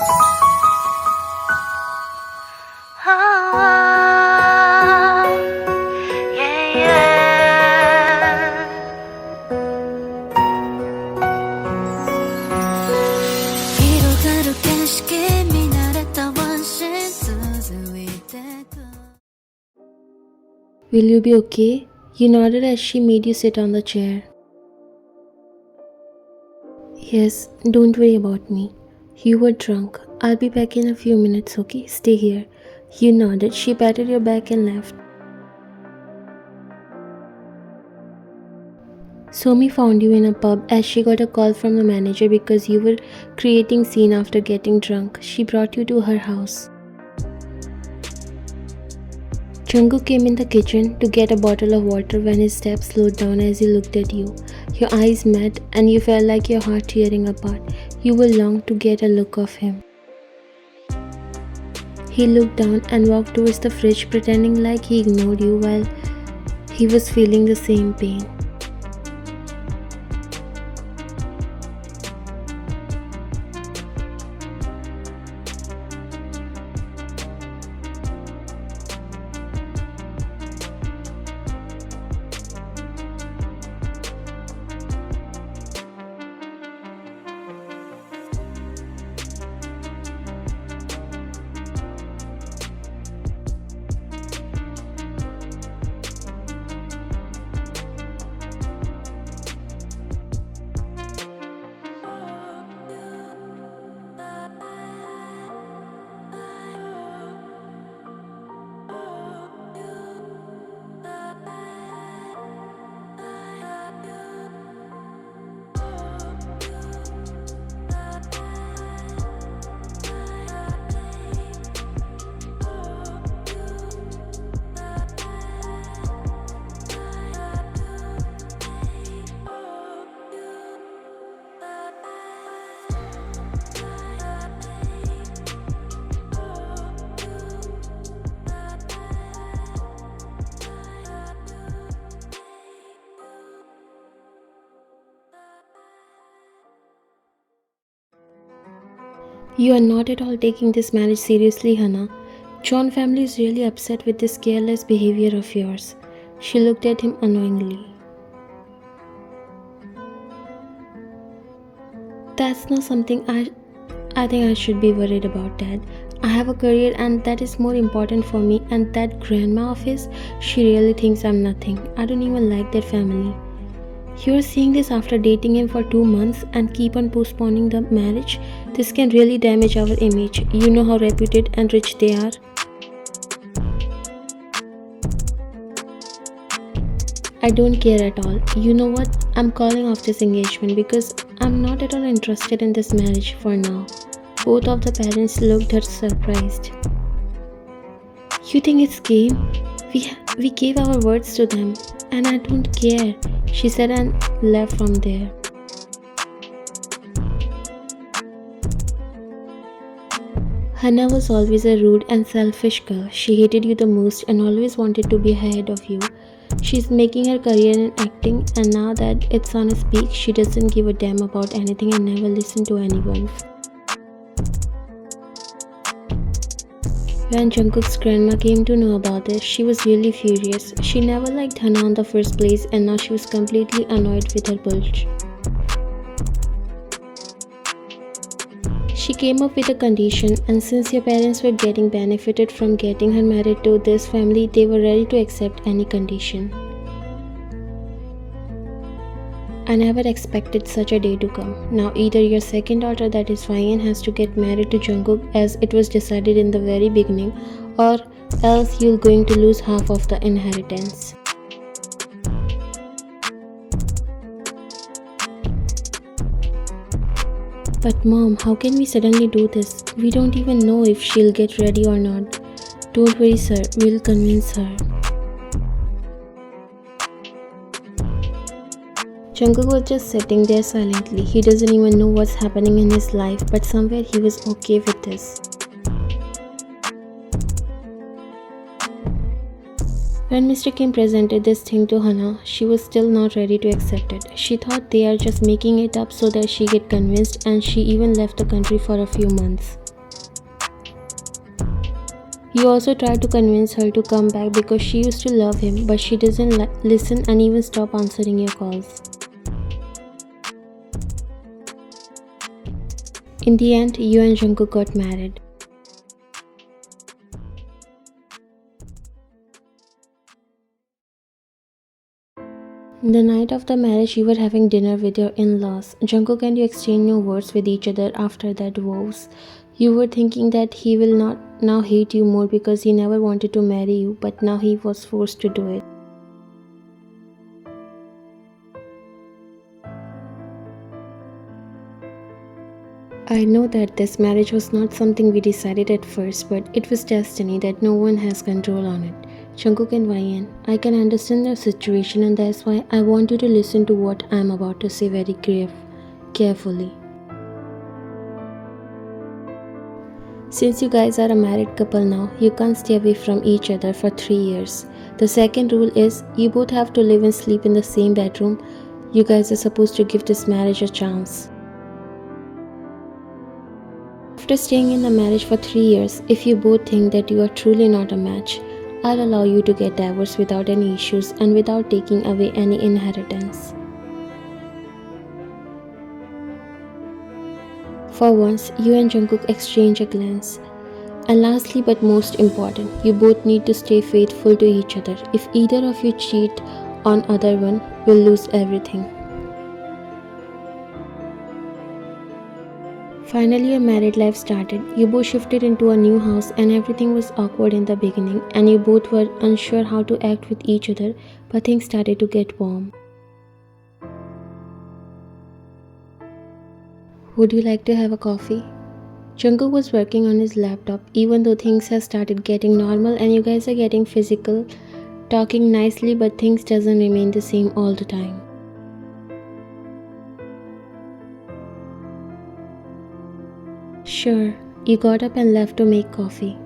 Yeah, yeah. Will you be okay? You nodded as she made you sit on the chair. Yes, don't worry about me. You were drunk. I'll be back in a few minutes, okay? Stay here. You nodded. She patted your back and left. Somi found you in a pub as she got a call from the manager because you were creating scene after getting drunk. She brought you to her house. Jungkook came in the kitchen to get a bottle of water when his steps slowed down as he looked at you. Your eyes met and you felt like your heart tearing apart. You were longed to get a look of him. He looked down and walked towards the fridge pretending like he ignored you while he was feeling the same pain. You are not at all taking this marriage seriously, Hana. John family is really upset with this careless behavior of yours. She looked at him unknowingly. That's not something I think I should be worried about, Dad. I have a career and that is more important for me, and that grandma of his, she really thinks I'm nothing. I don't even like their family. You're seeing this after dating him for 2 months and keep on postponing the marriage? This can really damage our image. You know how reputed and rich they are. I don't care at all. You know what? I'm calling off this engagement because I'm not at all interested in this marriage for now. Both of the parents looked surprised. You think it's game? We gave our words to them and I don't care, she said and left from there. Hana was always a rude and selfish girl. She hated you the most and always wanted to be ahead of you. She's making her career in acting, and now that it's on its peak, she doesn't give a damn about anything and never listen to anyone. When Jungkook's grandma came to know about this, she was really furious. She never liked Hana in the first place and now she was completely annoyed with her bulge. She came up with a condition, and since your parents were getting benefited from getting her married to this family, they were ready to accept any condition. I never expected such a day to come. Now either your second daughter, that is Ryan, has to get married to Jungkook as it was decided in the very beginning, or else you're going to lose half of the inheritance. But Mom, how can we suddenly do this? We don't even know if she'll get ready or not. Don't worry, sir. We'll convince her. Jungkook was just sitting there silently. He doesn't even know what's happening in his life, but somewhere he was okay with this. When Mr. Kim presented this thing to Hana, she was still not ready to accept it. She thought they are just making it up so that she get convinced, and she even left the country for a few months. You also tried to convince her to come back because she used to love him, but she doesn't listen and even stop answering your calls. In the end, you and Jungkook got married. The night of the marriage, you were having dinner with your in-laws. Jungkook and you exchanged no words with each other after that vows. You were thinking that he will not now hate you more because he never wanted to marry you, but now he was forced to do it. I know that this marriage was not something we decided at first, but it was destiny that no one has control on it. Jungkook and YN, I can understand your situation and that's why I want you to listen to what I am about to say very carefully. Since you guys are a married couple now, you can't stay away from each other for 3 years. The second rule is you both have to live and sleep in the same bedroom. You guys are supposed to give this marriage a chance. After staying in the marriage for 3 years, if you both think that you are truly not a match, I'll allow you to get divorced without any issues and without taking away any inheritance. For once, you and Jungkook exchange a glance. And lastly but most important, you both need to stay faithful to each other. If either of you cheat on other one, will lose everything. Finally, your married life started. You both shifted into a new house and everything was awkward in the beginning and you both were unsure how to act with each other, but things started to get warm. Would you like to have a coffee? Jungkook was working on his laptop even though things have started getting normal and you guys are getting physical, talking nicely, but things doesn't remain the same all the time. Sure, you got up and left to make coffee.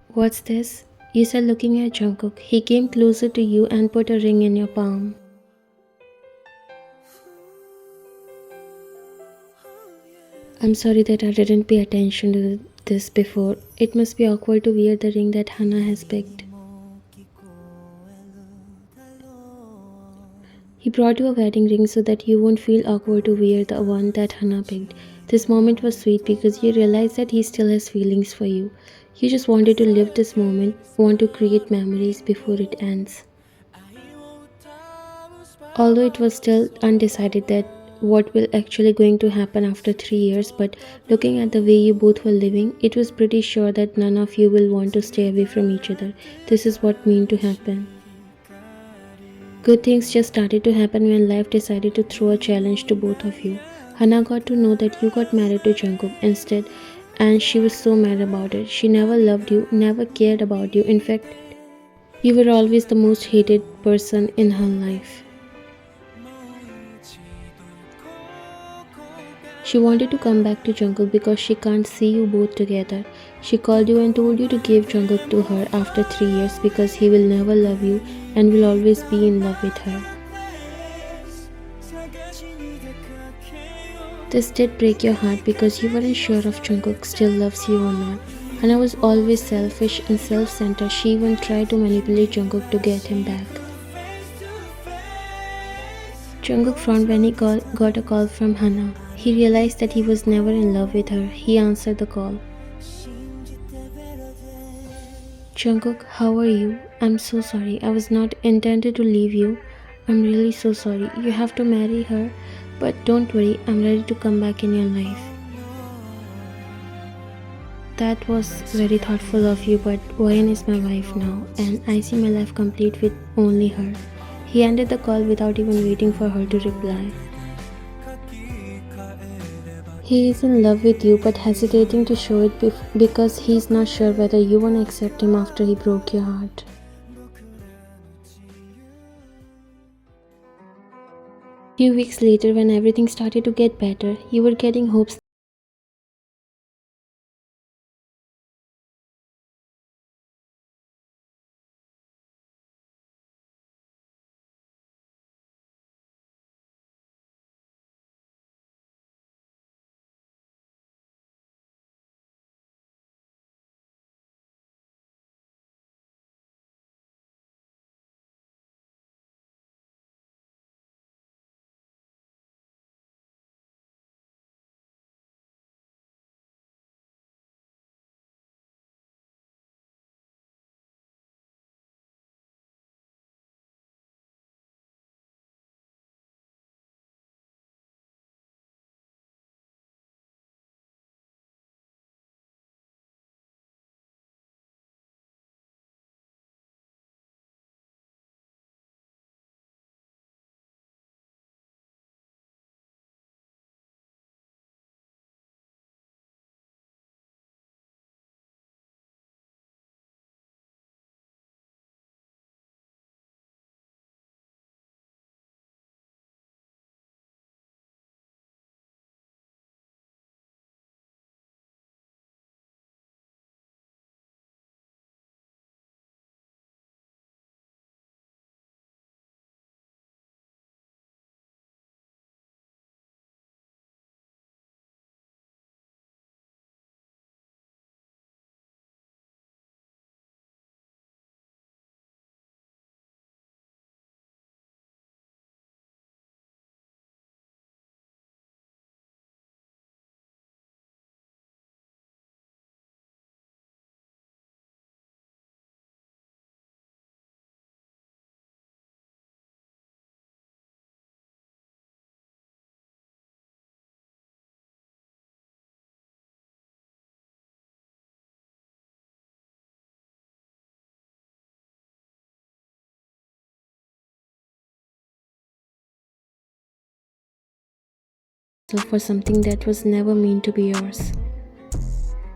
What's this? You said looking at Jungkook. He came closer to you and put a ring in your palm. I'm sorry that I didn't pay attention to this before. It must be awkward to wear the ring that Hana has picked. He brought you a wedding ring so that you won't feel awkward to wear the one that Hana picked. This moment was sweet because you realized that he still has feelings for you. You just wanted to live this moment, want to create memories before it ends. Although it was still undecided that what will actually going to happen after 3 years, but looking at the way you both were living, it was pretty sure that none of you will want to stay away from each other. This is what meant to happen. Good things just started to happen when life decided to throw a challenge to both of you. Hana got to know that you got married to Jungkook instead and she was so mad about it. She never loved you, never cared about you. In fact, you were always the most hated person in her life. She wanted to come back to Jungkook because she can't see you both together. She called you and told you to give Jungkook to her after 3 years because he will never love you and will always be in love with her. This did break your heart because you weren't sure if Jungkook still loves you or not. Hana was always selfish and self-centered. She even tried to manipulate Jungkook to get him back. Jungkook frowned when he got a call from Hana. He realized that he was never in love with her. He answered the call. Jungkook, how are you? I'm so sorry. I was not intended to leave you. I'm really so sorry. You have to marry her. But don't worry, I'm ready to come back in your life. That was very thoughtful of you, but Wayan is my wife now, and I see my life complete with only her. He ended the call without even waiting for her to reply. He is in love with you but hesitating to show it because he's not sure whether you want to accept him after he broke your heart. Few weeks later, when everything started to get better, you were getting hopes for something that was never meant to be yours.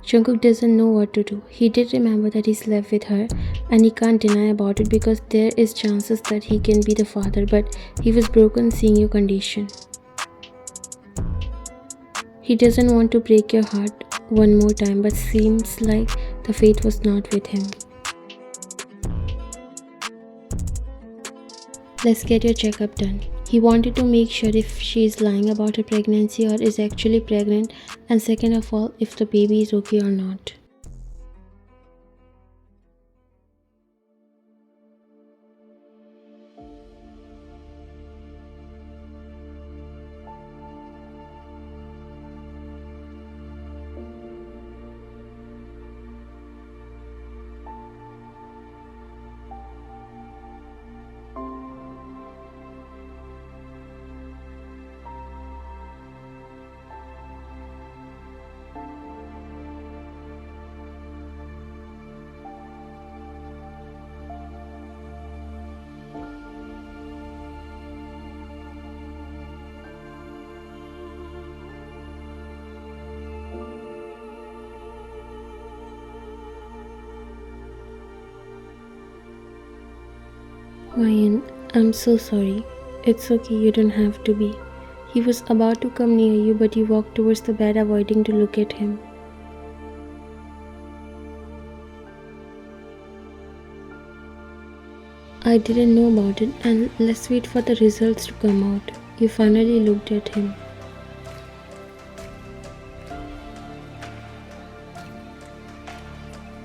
Jungkook doesn't know what to do. He did remember that he's left with her and he can't deny about it because there is chances that he can be the father, but he was broken seeing your condition. He doesn't want to break your heart one more time, but seems like the fate was not with him. Let's get your checkup done. He wanted to make sure if she is lying about her pregnancy or is actually pregnant, and second of all, if the baby is okay or not. Ryan, I'm so sorry. It's okay, you don't have to be. He was about to come near you, but you walked towards the bed, avoiding to look at him. I didn't know about it, and let's wait for the results to come out. You finally looked at him.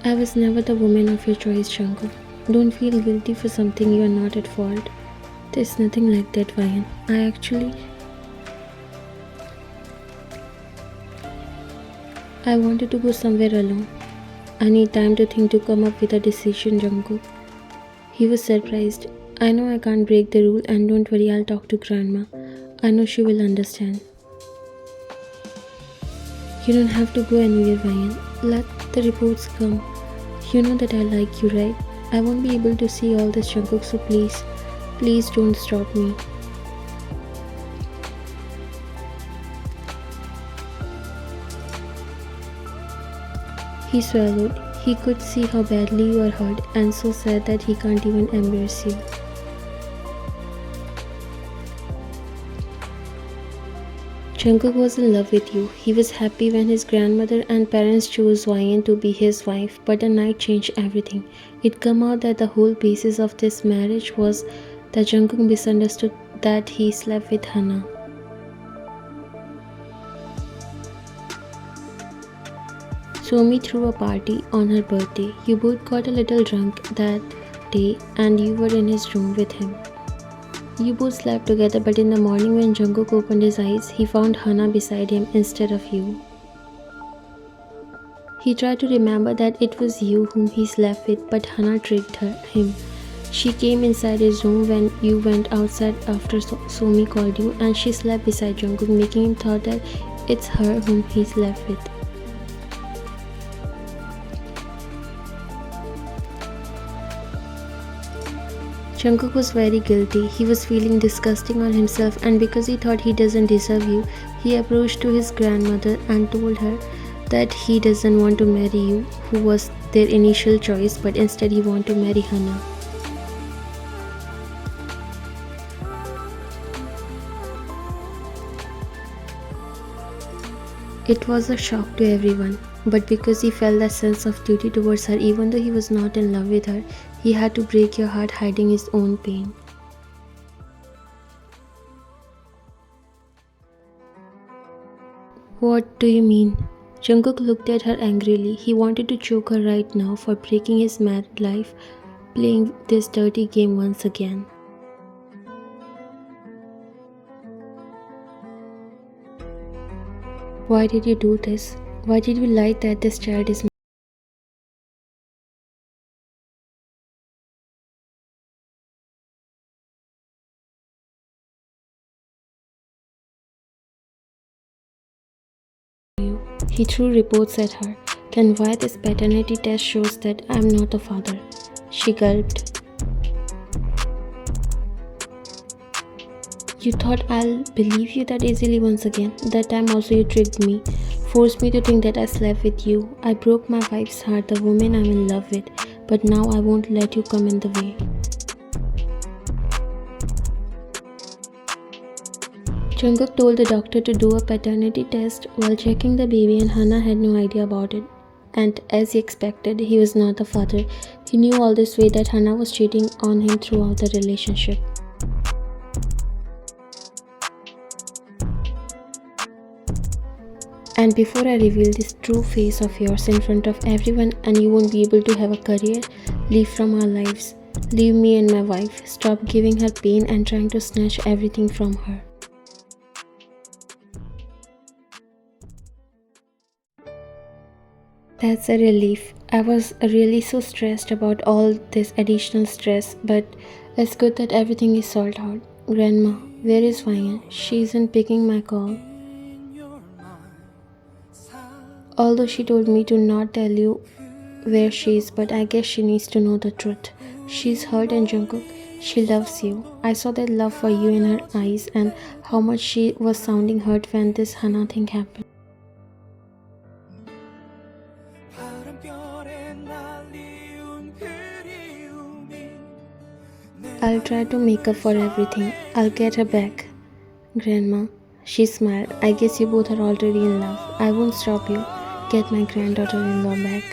I was never the woman of your choice, Shankar. Don't feel guilty for something you are not at fault. There's nothing like that, Ryan. I wanted to go somewhere alone. I need time to think to come up with a decision, Jungkook. He was surprised. I know I can't break the rule, and don't worry, I'll talk to Grandma. I know she will understand. You don't have to go anywhere, Ryan. Let the reports come. You know that I like you, right? I won't be able to see all this, Jungkook, so please don't stop me. He swallowed. He could see how badly you are hurt and so sad that he can't even embrace you. Jungkook was in love with you. He was happy when his grandmother and parents chose Ryan to be his wife, but the night changed everything. It came out that the whole basis of this marriage was that Jungkook misunderstood that he slept with Hana. Somi threw a party on her birthday. You both got a little drunk that day and you were in his room with him. You both slept together, but in the morning when Jungkook opened his eyes, he found Hana beside him instead of you. He tried to remember that it was you whom he slept with, but Hana tricked him. She came inside his room when you went outside after Somi called you, and she slept beside Jungkook, making him thought that it's her whom he slept with. Jungkook was very guilty. He was feeling disgusting on himself, and because he thought he doesn't deserve you, he approached to his grandmother and told her that he doesn't want to marry you, who was their initial choice, but instead he wanted to marry Hana. It was a shock to everyone, but because he felt that sense of duty towards her, even though he was not in love with her, he had to break your heart hiding his own pain. What do you mean? Jungkook looked at her angrily. He wanted to choke her right now for breaking his married life, playing this dirty game once again. Why did you do this? Why did you lie that this child is you? He threw reports at her. Then why this paternity test shows that I'm not a father? She gulped. You thought I'll believe you that easily once again. That time also you tricked me. Forced me to think that I slept with you. I broke my wife's heart, the woman I'm in love with. But now I won't let you come in the way. Jungkook told the doctor to do a paternity test while checking the baby, and Hana had no idea about it. And as he expected, he was not the father. He knew all this way that Hana was cheating on him throughout the relationship. And before I reveal this true face of yours in front of everyone and you won't be able to have a career, leave from our lives. Leave me and my wife. Stop giving her pain and trying to snatch everything from her. That's a relief. I was really so stressed about all this additional stress, but it's good that everything is sorted out. Grandma, where is Vian? She isn't picking my call. Although she told me to not tell you where she is, but I guess she needs to know the truth. She's hurt, and Jungkook, she loves you. I saw that love for you in her eyes and how much she was sounding hurt when this Hana thing happened. I'll try to make up for everything. I'll get her back. Grandma, she smiled. I guess you both are already in love. I won't stop you. Get my granddaughter-in-law back.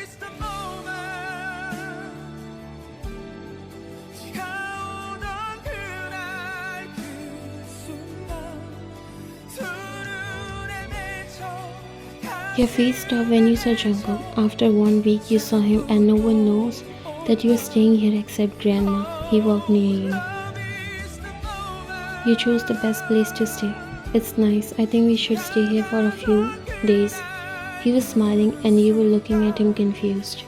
Your face stopped when you saw Jungkook. After 1 week you saw him and no one knows that you are staying here except Grandma. He walked near you. You chose the best place to stay. It's nice. I think we should stay here for a few days. He was smiling and you were looking at him confused.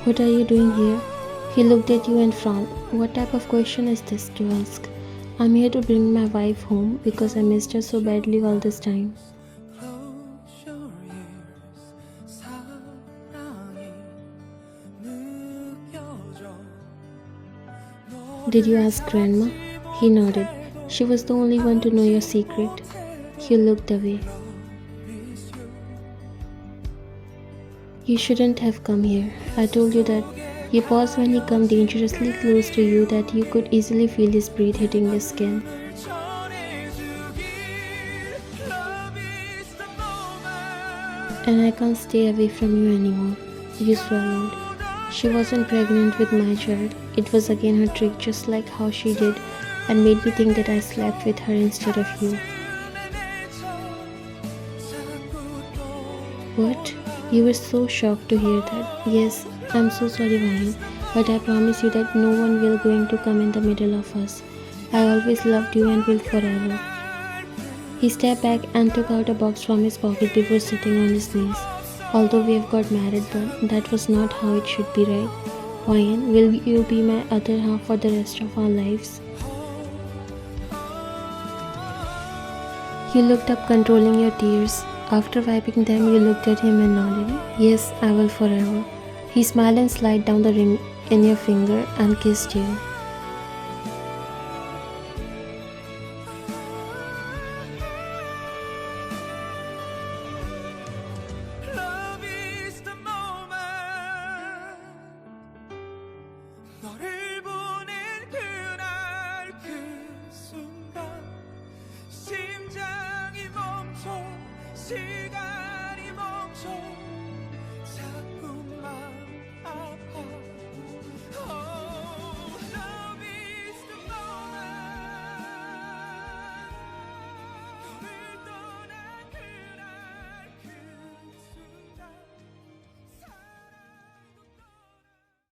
What are you doing here? He looked at you and frowned. What type of question is this to ask? I'm here to bring my wife home because I missed her so badly all this time. Did you ask Grandma? He nodded. She was the only one to know your secret. He looked away. You shouldn't have come here. I told you that. You paused when he came dangerously close to you that you could easily feel his breath hitting your skin. And I can't stay away from you anymore. You swallowed. She wasn't pregnant with my child. It was again her trick, just like how she did and made me think that I slept with her instead of you. What? You were so shocked to hear that. Yes, I'm so sorry, Vian, but I promise you that no one will going to come in the middle of us. I always loved you and will forever. He stepped back and took out a box from his pocket before sitting on his knees. Although we have got married, but that was not how it should be, right? Vian, will you be my other half for the rest of our lives? You looked up, controlling your tears. After wiping them, you looked at him and nodded. Yes, I will forever. He smiled and slid down the ring in your finger and kissed you. 시간이